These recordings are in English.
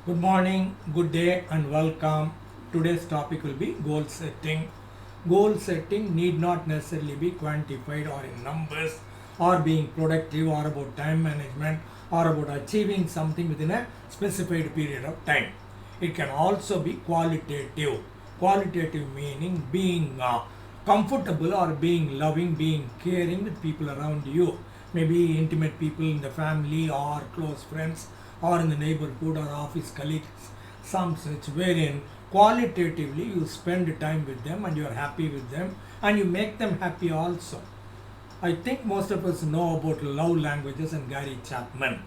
Good morning, good day, and welcome. Today's topic will be goal setting. Goal setting need not necessarily be quantified or in numbers or being productive or about time management or about achieving something within a specified period of time. It can also be qualitative. Qualitative meaning being comfortable or being loving, being caring with people around you. Maybe intimate people in the family or close friends or in the neighborhood or office colleagues, some such wherein qualitatively you spend time with them and you are happy with them and you make them happy also. I think most of us know about love languages and Gary Chapman.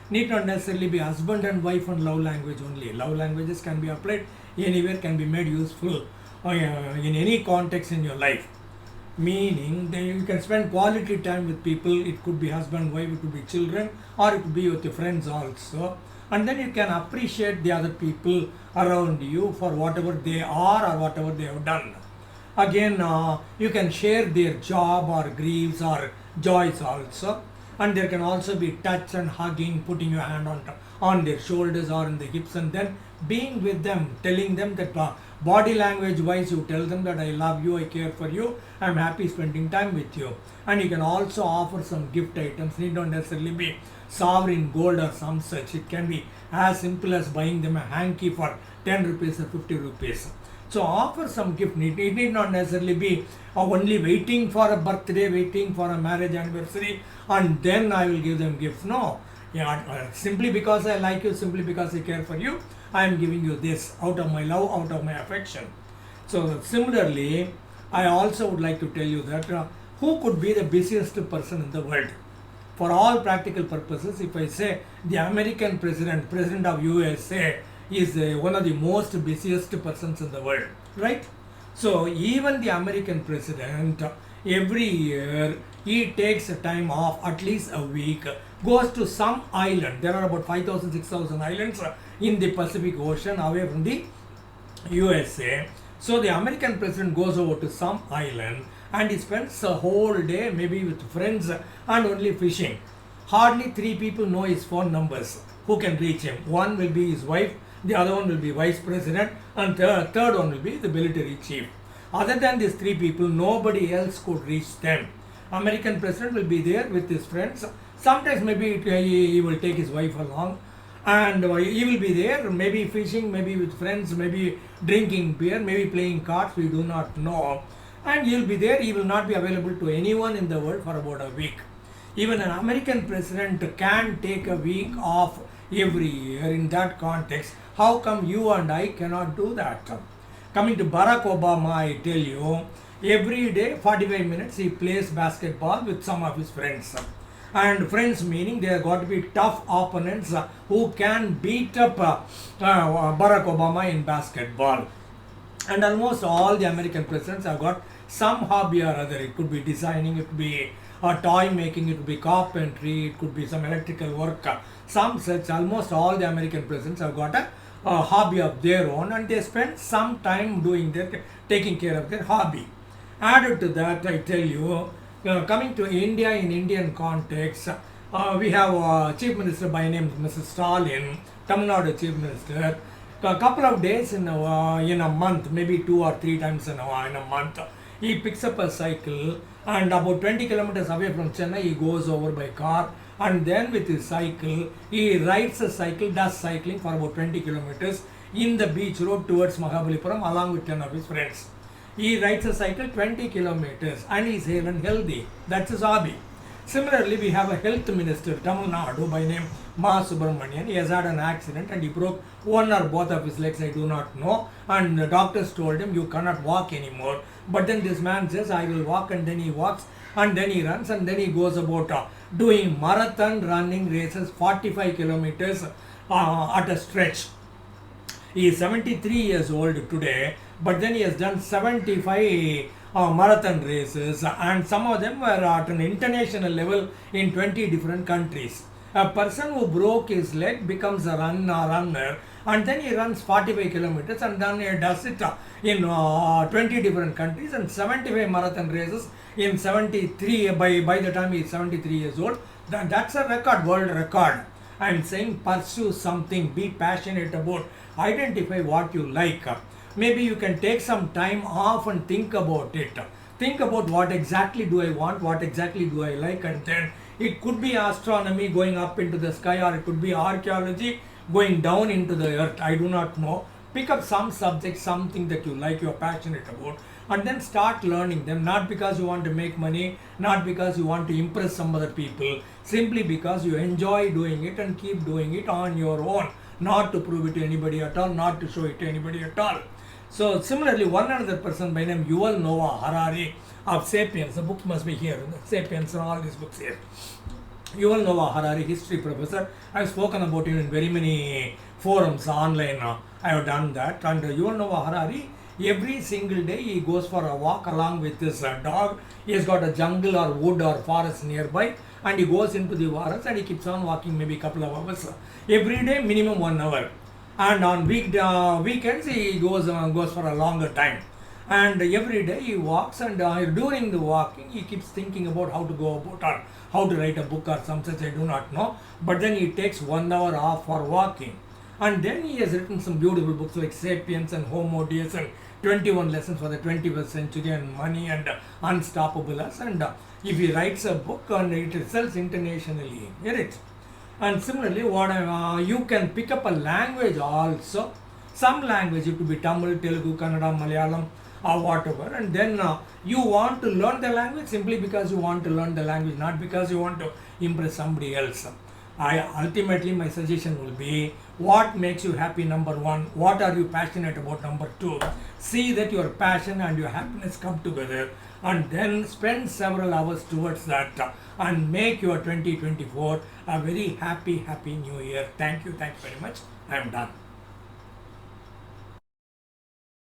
Need not necessarily be husband and wife and love language only. Love languages can be applied anywhere, can be made useful in any context in your life. Meaning that you can spend quality time with people. It could be husband, wife, it could be children, or it could be with your friends also. And then you can appreciate the other people around you for whatever they are or whatever they have done. Again, you can share their job or griefs or joys also. And there can also be touch and hugging, putting your hand on their shoulders or in the hips, and then being with them, telling them that body language wise you tell them that I love you, I care for you, I'm happy spending time with you. And you can also offer some gift items. Need not necessarily be sovereign gold or some such. It can be as simple as buying them a hanky for 10 rupees or 50 rupees. So offer some gift. It need not necessarily be only waiting for a birthday, waiting for a marriage anniversary, and then I will give them gifts. No, simply because I like you, simply because I care for you, I am giving you this out of my love, out of my affection. So similarly, I also would like to tell you that who could be the busiest person in the world? For all practical purposes, if I say the American president of USA is one of the most busiest persons in the world, right? So even the American president, every year he takes a time off at least a week, goes to some island. There are about 5,000, 6,000 islands in the Pacific Ocean away from the USA. So the American president goes over to some island and he spends a whole day maybe with friends and only fishing. Hardly three people know his phone numbers who can reach him. One will be his wife, the other one will be vice president, and third one will be the military chief. Other than these three people, nobody else could reach them. American president will be there with his friends. Sometimes maybe he will take his wife along, and he will be there, maybe fishing, maybe with friends, maybe drinking beer, maybe playing cards, we do not know. And he will be there, he will not be available to anyone in the world for about a week. Even an American president can take a week off every year. In that context, how come you and I cannot do that? Coming to Barack Obama, I tell you, every day 45 minutes he plays basketball with some of his friends. And friends meaning they are got to be tough opponents who can beat up Barack Obama in basketball. And almost all the American presidents have got some hobby or other. It could be designing, it could be toy making, it could be carpentry, it could be some electrical work. Some such, almost all the American presidents have got a hobby of their own, and they spend some time taking care of their hobby. Added to that, I tell you, coming to India in Indian context, we have a chief minister by name Mrs. Stalin, Tamil Nadu chief minister. A couple of days in a month, maybe 2 or 3 times in a month, he picks up a cycle and about 20 kilometers away from Chennai, he goes over by car, and then with his cycle, he rides a cycle, does cycling for about 20 kilometers in the beach road towards Mahabalipuram along with 10 of his friends. He rides a cycle 20 kilometers and he is healthy. That's his hobby. Similarly, we have a health minister, Tamil Nadu, by name Ma Subramanian. He has had an accident and he broke one or both of his legs, I do not know. And the doctors told him, you cannot walk anymore. But then this man says, I will walk, and then he walks, and then he runs, and then he goes about doing marathon running races, 45 kilometers at a stretch. He is 73 years old today, but then he has done 75 marathon races, and some of them were at an international level in 20 different countries. A person who broke his leg becomes a runner, and then he runs 45 kilometers, and then he does it in 20 different countries and 75 marathon races in 73 by the time he is 73 years old. That's a record, world record. I'm saying pursue something, be passionate about, identify what you like. Maybe you can take some time off and think about it. Think about what exactly do I want, what exactly do I like, and then it could be astronomy going up into the sky, or it could be archaeology going down into the earth. I do not know. Pick up some subject, something that you like, you're passionate about, and then start learning them. Not because you want to make money, not because you want to impress some other people, simply because you enjoy doing it and keep doing it on your own, not to prove it to anybody at all, not to show it to anybody at all. So similarly, one another person by name Yuval Noah Harari of Sapiens, the book must be here, Sapiens and all these books here. Yuval Noah Harari, history professor. I've spoken about him in very many forums online. I have done that. And Yuval Noah Harari, every single day he goes for a walk along with his dog. He has got a jungle or wood or forest nearby, and he goes into the forest and he keeps on walking maybe a couple of hours. Every day, minimum 1 hour. And on weekends he goes for a longer time. And every day he walks, and during the walking he keeps thinking about how to go about, or how to write a book or some such, I do not know. But then he takes 1 hour off for walking. And then he has written some beautiful books like Sapiens and Homo Deus and 21 Lessons for the 21st Century and Money and Unstoppable Us. And if he writes a book and it sells internationally, get it? And similarly, you can pick up a language also. Some language, it could be Tamil, Telugu, Kannada, Malayalam, or whatever. And then you want to learn the language simply because you want to learn the language, not because you want to impress somebody else. Ultimately, my suggestion will be, what makes you happy, number one. What are you passionate about, number two. See that your passion and your happiness come together, and then spend several hours towards that, and make your 2024 a very happy new year. Thank you very much. I am done.